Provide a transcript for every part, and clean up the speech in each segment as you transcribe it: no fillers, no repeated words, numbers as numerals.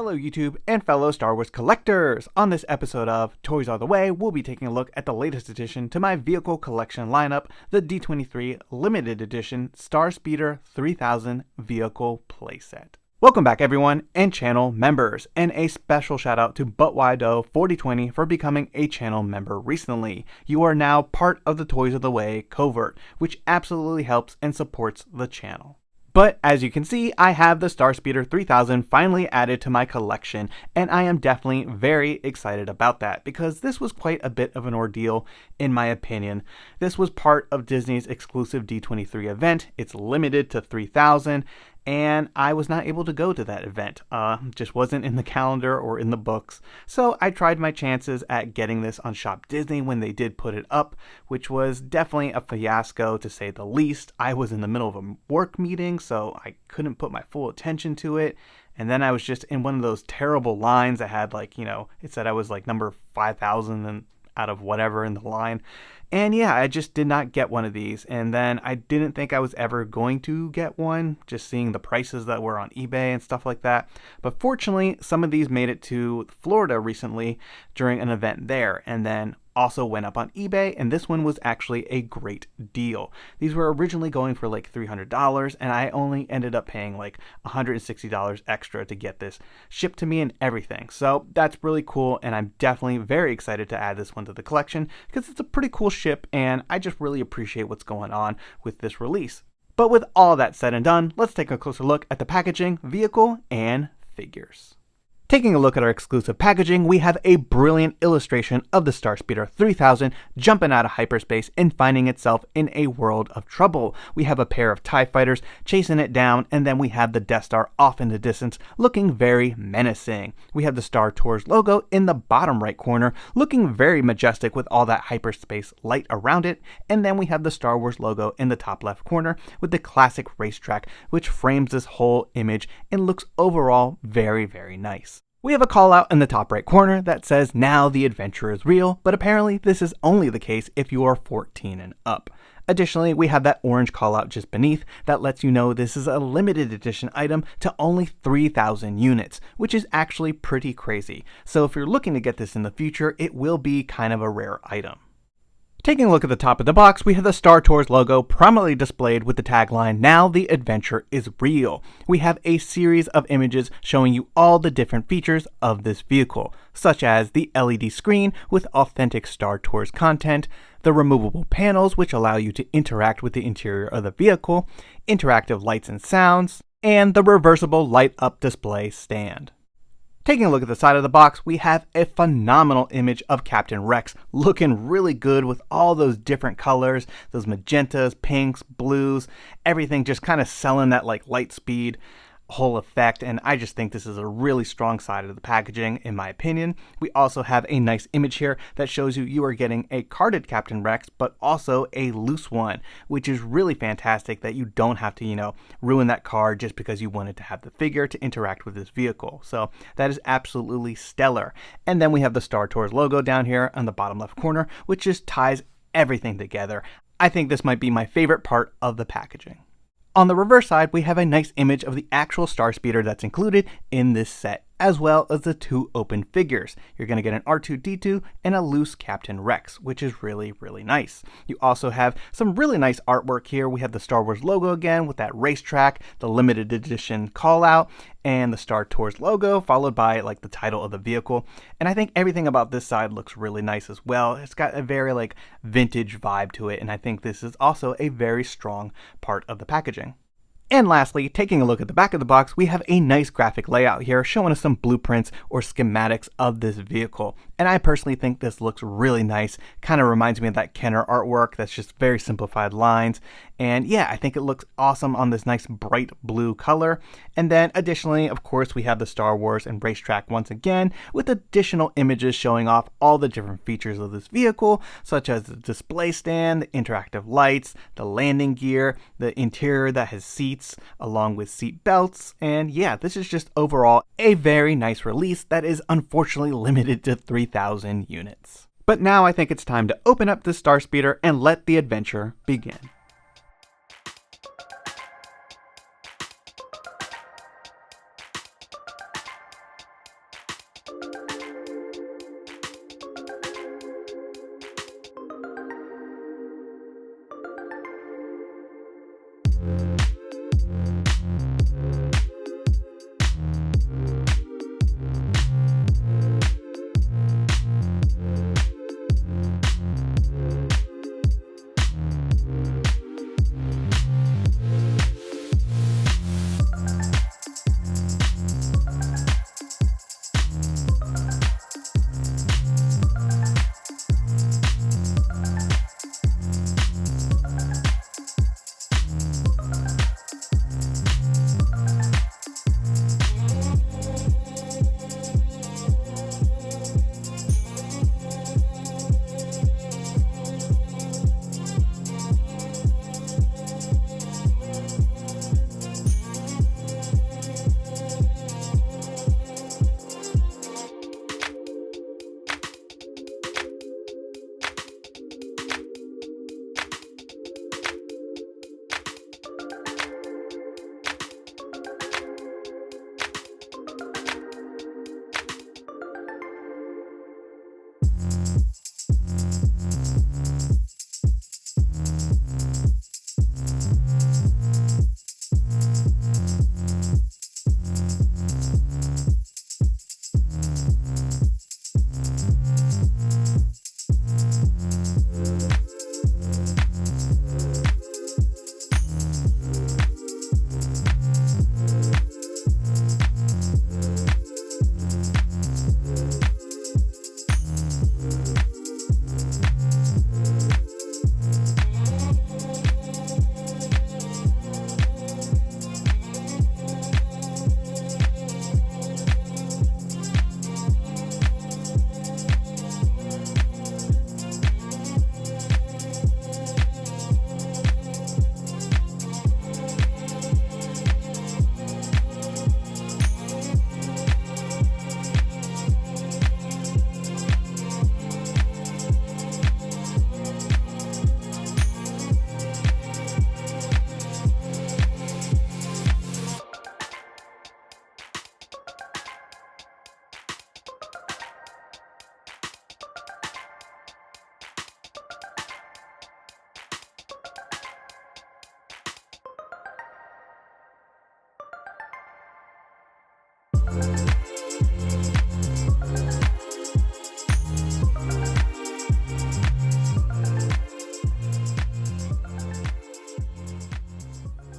Hello YouTube and fellow Star Wars collectors! On this episode of Toys Are the Way, we'll be taking a look at the latest addition to my vehicle collection lineup, the D23 Limited Edition Star Speeder 3000 Vehicle Playset. Welcome back everyone and channel members, and a special shout out to ButWido4020 for becoming a channel member recently. You are now part of the Toys Are the Way covert, which absolutely helps and supports the channel. But as you can see, I have the Star Speeder 3000 finally added to my collection, and I am definitely very excited about that because this was quite a bit of an ordeal in my opinion. This was part of Disney's exclusive D23 event. It's limited to 3000, and I was not able to go to that event. Just wasn't in the calendar or in the books. So I tried my chances at getting this on Shop Disney when they did put it up, which was definitely a fiasco to say the least. I was in the middle of a work meeting, so I couldn't put my full attention to it. And then I was just in one of those terrible lines that had it said I was like number 5,000 and out of whatever in the line. And yeah, I just did not get one of these. And then I didn't think I was ever going to get one, just seeing the prices that were on eBay and stuff like that. But fortunately, some of these made it to Florida recently during an event there, and then also went up on eBay, and this one was actually a great deal. These were originally going for like $300, and I only ended up paying like $160 extra to get this shipped to me and everything. So that's really cool, and I'm definitely very excited to add this one to the collection because it's a pretty cool ship, and I just really appreciate what's going on with this release. But with all that said and done, let's take a closer look at the packaging, vehicle, and figures. Taking a look at our exclusive packaging, we have a brilliant illustration of the Star Speeder 3000 jumping out of hyperspace and finding itself in a world of trouble. We have a pair of TIE fighters chasing it down, and then we have the Death Star off in the distance looking very menacing. We have the Star Tours logo in the bottom right corner looking very majestic with all that hyperspace light around it, and then we have the Star Wars logo in the top left corner with the classic racetrack which frames this whole image and looks overall very, very nice. We have a call out in the top right corner that says now the adventure is real, but apparently this is only the case if you are 14 and up. Additionally, we have that orange call out just beneath that lets you know this is a limited edition item to only 3,000 units, which is actually pretty crazy. So if you're looking to get this in the future, it will be kind of a rare item. Taking a look at the top of the box, we have the Star Tours logo prominently displayed with the tagline, "Now the adventure is real." We have a series of images showing you all the different features of this vehicle, such as the LED screen with authentic Star Tours content, the removable panels which allow you to interact with the interior of the vehicle, interactive lights and sounds, and the reversible light-up display stand. Taking a look at the side of the box, we have a phenomenal image of Captain Rex looking really good with all those different colors, those magentas, pinks, blues, everything just kind of selling that like light speed whole effect, and I just think this is a really strong side of the packaging in my opinion. We also have a nice image here that shows you are getting a carded Captain Rex but also a loose one, which is really fantastic that you don't have to ruin that card just because you wanted to have the figure to interact with this vehicle. So that is absolutely stellar. And then we have the Star Tours logo down here on the bottom left corner, which just ties everything together. I think this might be my favorite part of the packaging. On the reverse side, we have a nice image of the actual Star Speeder that's included in this set, as well as the two open figures. You're going to get an R2-D2 and a loose Captain Rex, which is really, really nice. You also have some really nice artwork here. We have the Star Wars logo again with that racetrack, the limited edition call out, and the Star Tours logo, followed by like the title of the vehicle. And I think everything about this side looks really nice as well. It's got a very like vintage vibe to it, and I think this is also a very strong part of the packaging. And lastly, taking a look at the back of the box, we have a nice graphic layout here showing us some blueprints or schematics of this vehicle. And I personally think this looks really nice. Kind of reminds me of that Kenner artwork that's just very simplified lines. And yeah, I think it looks awesome on this nice bright blue color. And then additionally, of course, we have the Star Wars and racetrack once again with additional images showing off all the different features of this vehicle, such as the display stand, the interactive lights, the landing gear, the interior that has seats along with seat belts. And yeah, this is just overall a very nice release that is unfortunately limited to 3,000 units. But now I think it's time to open up the Star Speeder and let the adventure begin.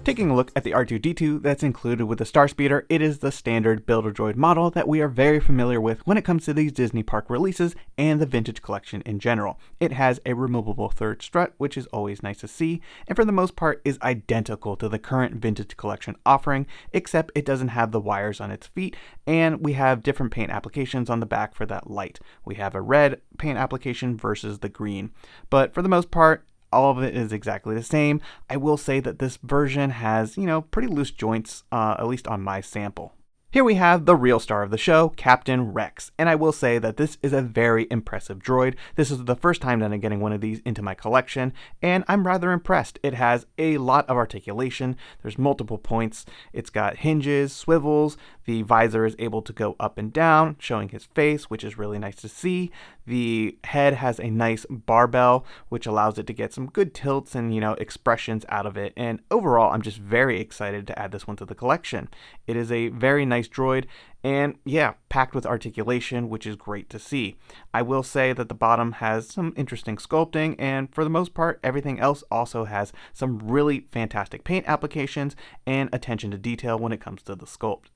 Taking a look at the R2-D2 that's included with the Star Speeder, it is the standard Build-A-Droid model that we are very familiar with when it comes to these Disney Park releases and the vintage collection in general. It has a removable third strut, which is always nice to see, and for the most part is identical to the current vintage collection offering, except it doesn't have the wires on its feet, and we have different paint applications on the back for that light. We have a red paint application versus the green, but for the most part, all of it is exactly the same. I will say that this version has, pretty loose joints, at least on my sample. Here we have the real star of the show, Captain Rex, and I will say that this is a very impressive droid. This is the first time that I'm getting one of these into my collection, and I'm rather impressed. It has a lot of articulation, there's multiple points, it's got hinges, swivels, the visor is able to go up and down, showing his face, which is really nice to see. The head has a nice barbell, which allows it to get some good tilts and, expressions out of it, and overall, I'm just very excited to add this one to the collection. It is a very nice droid, and yeah, packed with articulation, which is great to see. I will say that the bottom has some interesting sculpting, and for the most part, everything else also has some really fantastic paint applications and attention to detail when it comes to the sculpt.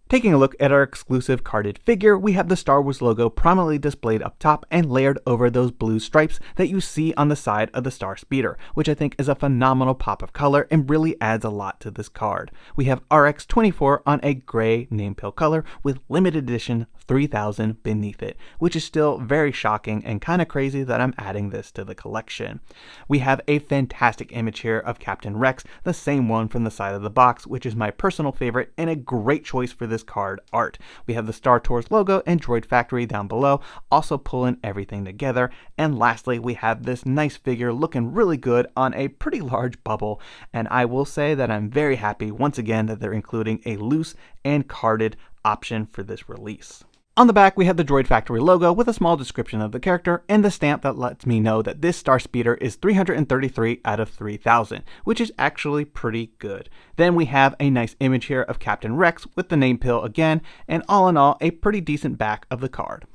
Taking a look at our exclusive carded figure, we have the Star Wars logo prominently displayed up top and layered over those blue stripes that you see on the side of the Star Speeder, which I think is a phenomenal pop of color and really adds a lot to this card. We have RX-24 on a gray name pill color with limited edition 3000 beneath it, which is still very shocking and kind of crazy that I'm adding this to the collection. We have a fantastic image here of Captain Rex, the same one from the side of the box, which is my personal favorite and a great choice for this card art. We have the Star Tours logo and Droid Factory down below, also pulling everything together. And lastly, we have this nice figure looking really good on a pretty large bubble, and I will say that I'm very happy once again that they're including a loose and carded option for this release. On the back, we have the Droid Factory logo with a small description of the character and the stamp that lets me know that this Star Speeder is 333 out of 3000, which is actually pretty good. Then we have a nice image here of Captain Rex with the name pill again, and all in all, a pretty decent back of the card.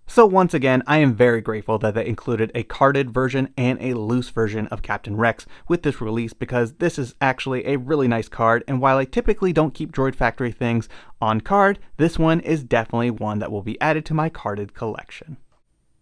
So once again, I am very grateful that they included a carded version and a loose version of Captain Rex with this release, because this is actually a really nice card, and while I typically don't keep Droid Factory things on card, this one is definitely one that will be added to my carded collection.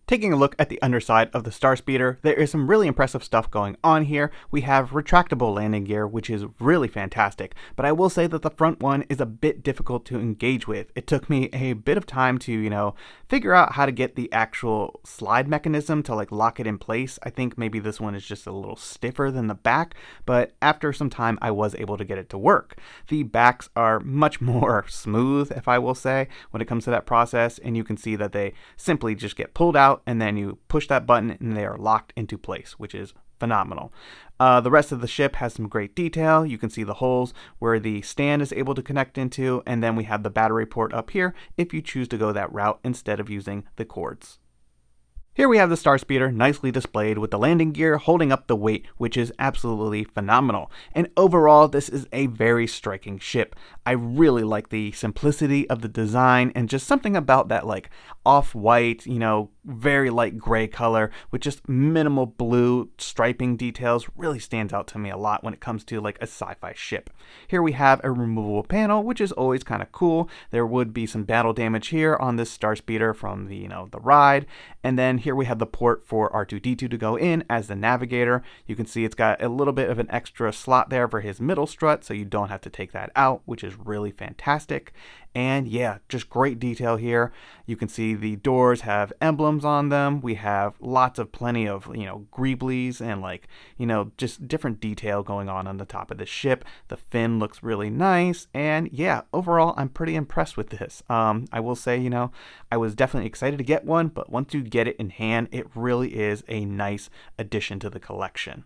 Taking a look at the underside of the Star Speeder, there is some really impressive stuff going on here. We have retractable landing gear, which is really fantastic, but I will say that the front one is a bit difficult to engage with. It took me a bit of time to, figure out how to get the actual slide mechanism to lock it in place. I think maybe this one is just a little stiffer than the back, but after some time I was able to get it to work. The backs are much more smooth, if I will say, when it comes to that process, and you can see that they simply just get pulled out and then you push that button and they are locked into place, which is phenomenal. The rest of the ship has some great detail. You can see the holes where the stand is able to connect into, and then we have the battery port up here if you choose to go that route instead of using the cords. Here we have the Star Speeder nicely displayed with the landing gear holding up the weight, which is absolutely phenomenal. And overall, this is a very striking ship. I really like the simplicity of the design and just something about that off-white, very light gray color with just minimal blue striping details really stands out to me a lot when it comes to a sci-fi ship. Here we have a removable panel, which is always kind of cool. There would be some battle damage here on this Star Speeder from the ride, and then here we have the port for R2-D2 to go in as the navigator. You can see it's got a little bit of an extra slot there for his middle strut, so you don't have to take that out, which is really fantastic. And yeah, just great detail here. You can see the doors have emblems on them. We have plenty of, greeblies and just different detail going on the top of the ship. The fin looks really nice. And yeah, overall, I'm pretty impressed with this. I will say, I was definitely excited to get one, but once you get it in hand, it really is a nice addition to the collection.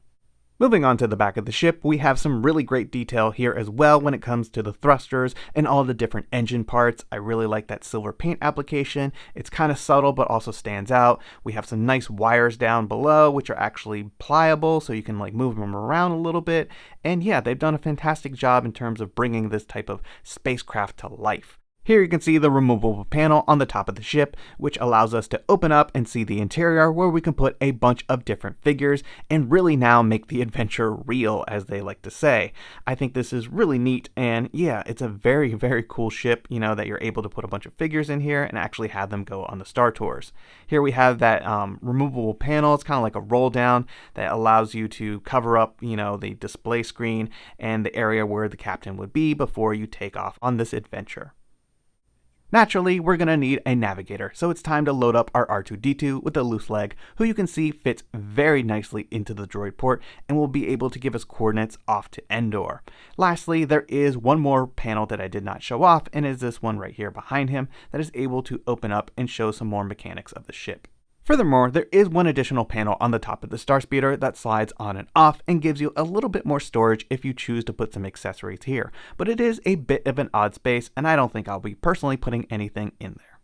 Moving on to the back of the ship, we have some really great detail here as well when it comes to the thrusters and all the different engine parts. I really like that silver paint application. It's kind of subtle but also stands out. We have some nice wires down below which are actually pliable, so you can move them around a little bit. And yeah, they've done a fantastic job in terms of bringing this type of spacecraft to life. Here you can see the removable panel on the top of the ship, which allows us to open up and see the interior, where we can put a bunch of different figures and really now make the adventure real, as they like to say. I think this is really neat, and yeah, it's a very, very cool ship, that you're able to put a bunch of figures in here and actually have them go on the Star Tours. Here we have that removable panel. It's kind of like a roll down that allows you to cover up, the display screen and the area where the captain would be before you take off on this adventure. Naturally, we're going to need a navigator, so it's time to load up our R2-D2 with a loose leg, who you can see fits very nicely into the droid port and will be able to give us coordinates off to Endor. Lastly, there is one more panel that I did not show off, and is this one right here behind him that is able to open up and show some more mechanics of the ship. Furthermore, there is one additional panel on the top of the Star Speeder that slides on and off and gives you a little bit more storage if you choose to put some accessories here, but it is a bit of an odd space, and I don't think I'll be personally putting anything in there.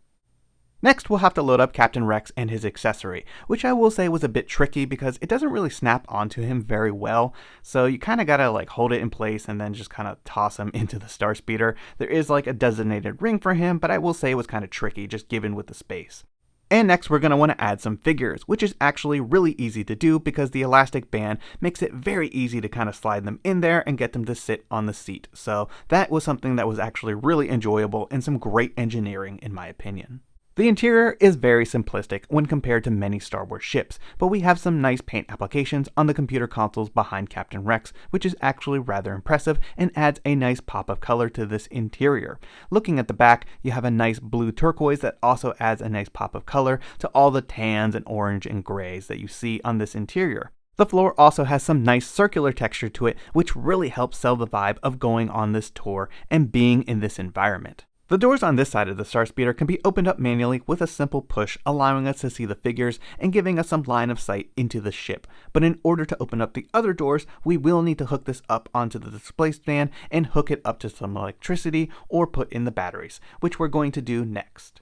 Next, we'll have to load up Captain Rex and his accessory, which I will say was a bit tricky because it doesn't really snap onto him very well, so you kind of gotta hold it in place and then just kind of toss him into the Star Speeder. There is a designated ring for him, but I will say it was kind of tricky just given with the space. And next we're going to want to add some figures, which is actually really easy to do because the elastic band makes it very easy to kind of slide them in there and get them to sit on the seat. So that was something that was actually really enjoyable and some great engineering in my opinion. The interior is very simplistic when compared to many Star Wars ships, but we have some nice paint applications on the computer consoles behind Captain Rex, which is actually rather impressive and adds a nice pop of color to this interior. Looking at the back, you have a nice blue turquoise that also adds a nice pop of color to all the tans and orange and grays that you see on this interior. The floor also has some nice circular texture to it, which really helps sell the vibe of going on this tour and being in this environment. The doors on this side of the Star Speeder can be opened up manually with a simple push, allowing us to see the figures and giving us some line of sight into the ship. But in order to open up the other doors, we will need to hook this up onto the display stand and hook it up to some electricity or put in the batteries, which we're going to do next.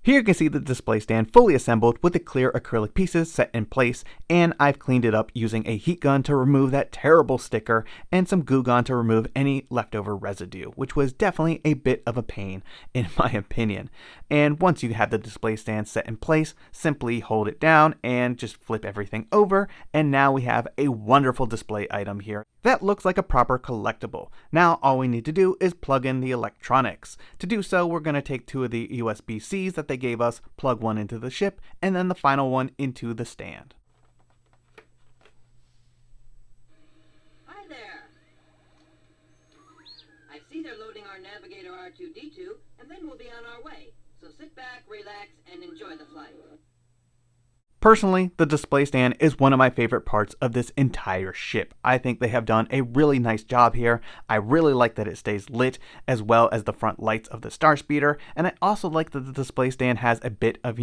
Here you can see the display stand fully assembled with the clear acrylic pieces set in place, and I've cleaned it up using a heat gun to remove that terrible sticker and some Goo Gone to remove any leftover residue, which was definitely a bit of a pain in my opinion. And once you have the display stand set in place, simply hold it down and just flip everything over, and now we have a wonderful display item here that looks like a proper collectible. Now all we need to do is plug in the electronics. To do so, we're going to take two of the USB-Cs that they gave us, plug one into the ship, and then the final one into the stand. Hi there! I see they're loading our Navigator R2-D2, and then we'll be on our way. So sit back, relax, and enjoy the flight. Personally, the display stand is one of my favorite parts of this entire ship. I think they have done a really nice job here. I really like that it stays lit, as well as the front lights of the Star Speeder, and I also like that the display stand has a bit of,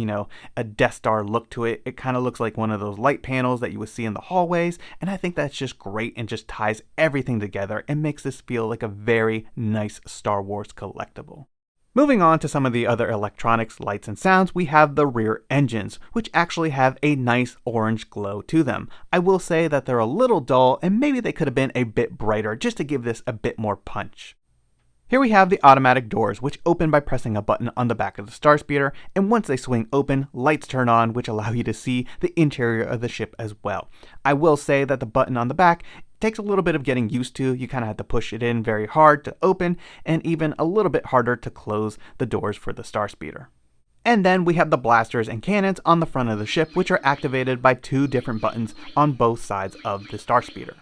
a Death Star look to it. It kind of looks like one of those light panels that you would see in the hallways, and I think that's just great and just ties everything together and makes this feel like a very nice Star Wars collectible. Moving on to some of the other electronics, lights, and sounds, we have the rear engines, which actually have a nice orange glow to them. I will say that they're a little dull, and maybe they could have been a bit brighter just to give this a bit more punch. Here we have the automatic doors, which open by pressing a button on the back of the Star Speeder, and once they swing open, lights turn on, which allow you to see the interior of the ship as well. I will say that the button on the back takes a little bit of getting used to. You kind of have to push it in very hard to open, and even a little bit harder to close the doors for the Star Speeder. And then we have the blasters and cannons on the front of the ship, which are activated by two different buttons on both sides of the Star Speeder.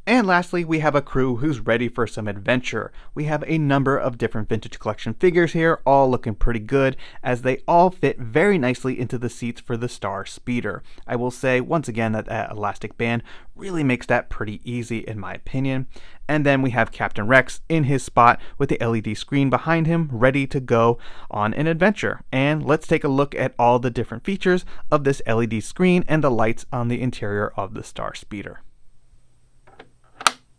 And lastly, we have a crew who's ready for some adventure. We have a number of different vintage collection figures here, all looking pretty good, as they all fit very nicely into the seats for the Star Speeder. I will say, once again, that elastic band really makes that pretty easy in my opinion. And then we have Captain Rex in his spot with the LED screen behind him, ready to go on an adventure. And let's take a look at all the different features of this LED screen and the lights on the interior of the Star Speeder.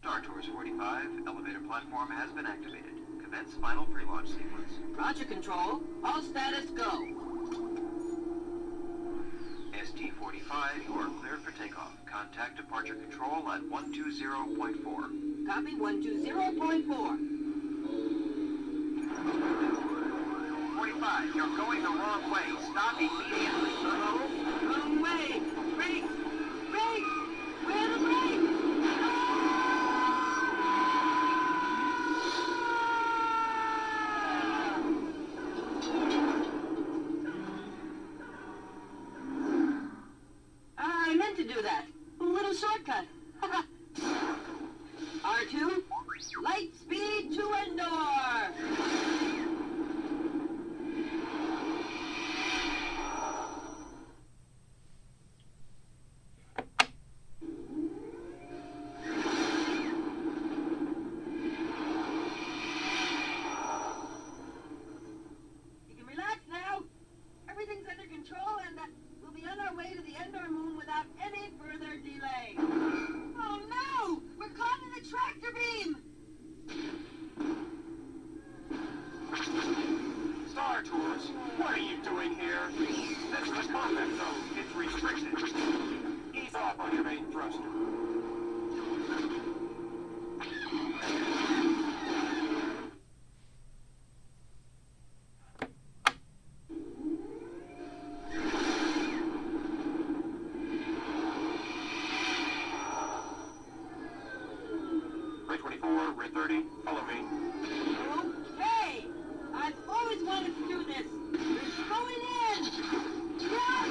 Star Tours 45, elevator platform has been activated. Commence final pre-launch sequence. Roger, Control. All status go. ST-45, you are cleared for takeoff. Contact departure control at 120.4. Copy 120.4. 45, you're going the wrong way. Stop immediately. Uh-oh. Wrong way. Brakes! Brakes! Where are the brakes? I meant to do that. A little shortcut. R2, light speed to Endor. You can relax now. Everything's under control, and we'll be on our way to the Endor moon without any further delay. Oh no! We're caught in the tractor beam! Star Tours, what are you doing here? This is the combat zone. It's restricted. Ease off on your main thruster. Ray 24, Ray 30, follow me. Okay! I've always wanted to do this! We're going in! Yeah!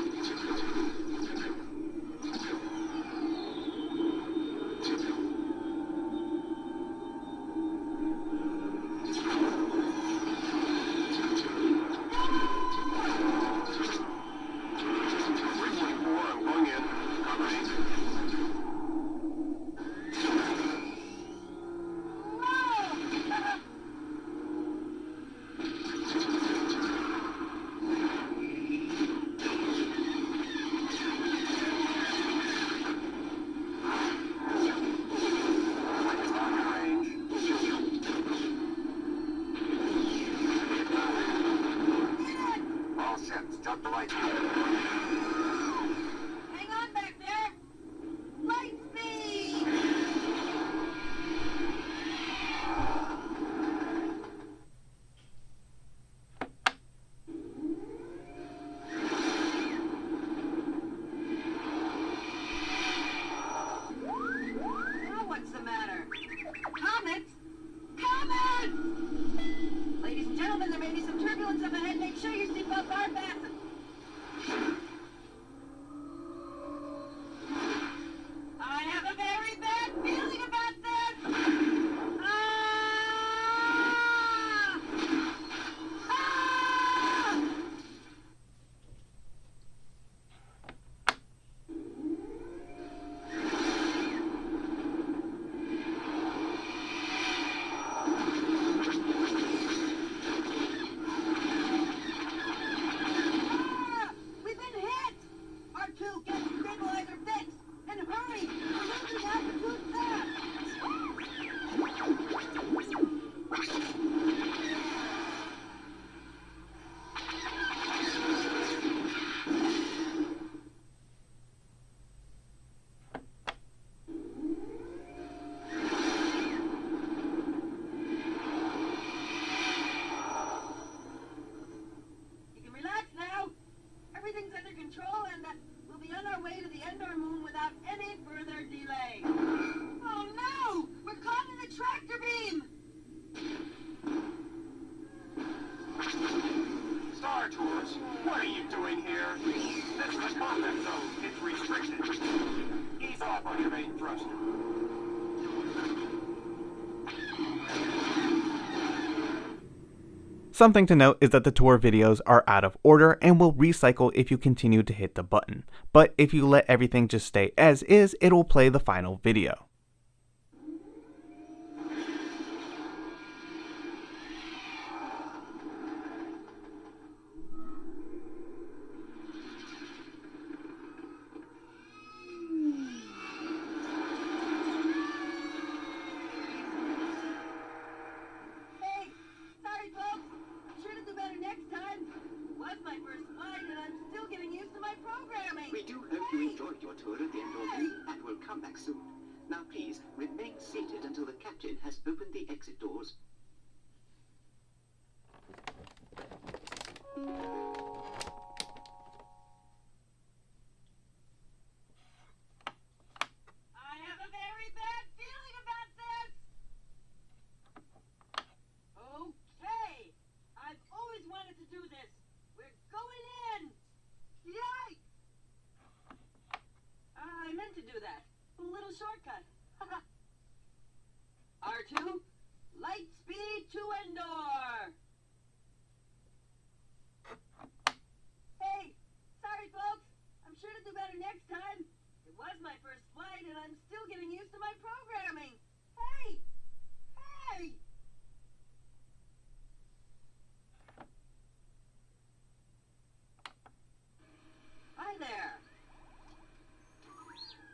Jump the lights. Hang on back there! Light speed! Now what's the matter? Comets? Comets! Ladies and gentlemen, there may be some turbulence up ahead. Make sure your seatbelts are fastened. I have a very bad feeling about this! Ah! Ah! Ah! We've been hit! R2, get the stabilizer fixed! And hurry! We're losing altitude fast! You can relax now. Everything's under control and we'll be on our way to the Endor moon without any further delay. Oh no! We're caught in the tractor beam! Star Tours, what are you doing here? This is a combat zone. It's restricted. Ease off on your main thruster. Something to note is that the tour videos are out of order and will recycle if you continue to hit the button. But if you let everything just stay as is, it'll play the final video. Hey! Sorry folks! I'm sure to do better next time. It was my first flight and I'm still getting used to my programming. We do hope you enjoyed your tour of the Endor moon and will come back soon. Now please, remain seated until the captain has opened the exit doors. I have a very bad feeling about this! Okay! I've always wanted to do this! We're going in! Yikes! I meant to do that. A little shortcut. R2, light speed to Endor! Hey! Sorry folks! I'm sure to do better next time. It was my first flight and I'm still getting used to my programming. Hey! Hey! Hi there.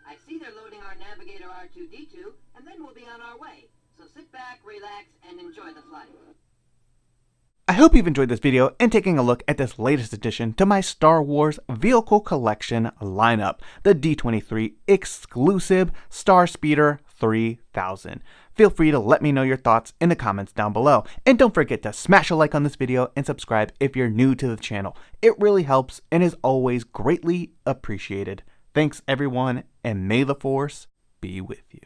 I see they're loading our navigator R2-D2 and then we'll be on our way. So sit back, relax, and enjoy the flight. I hope you've enjoyed this video and taking a look at this latest addition to my Star Wars Vehicle Collection lineup, the D23 Exclusive Star Speeder 3000. Feel free to let me know your thoughts in the comments down below. And don't forget to smash a like on this video and subscribe if you're new to the channel. It really helps and is always greatly appreciated. Thanks everyone, and may the Force be with you.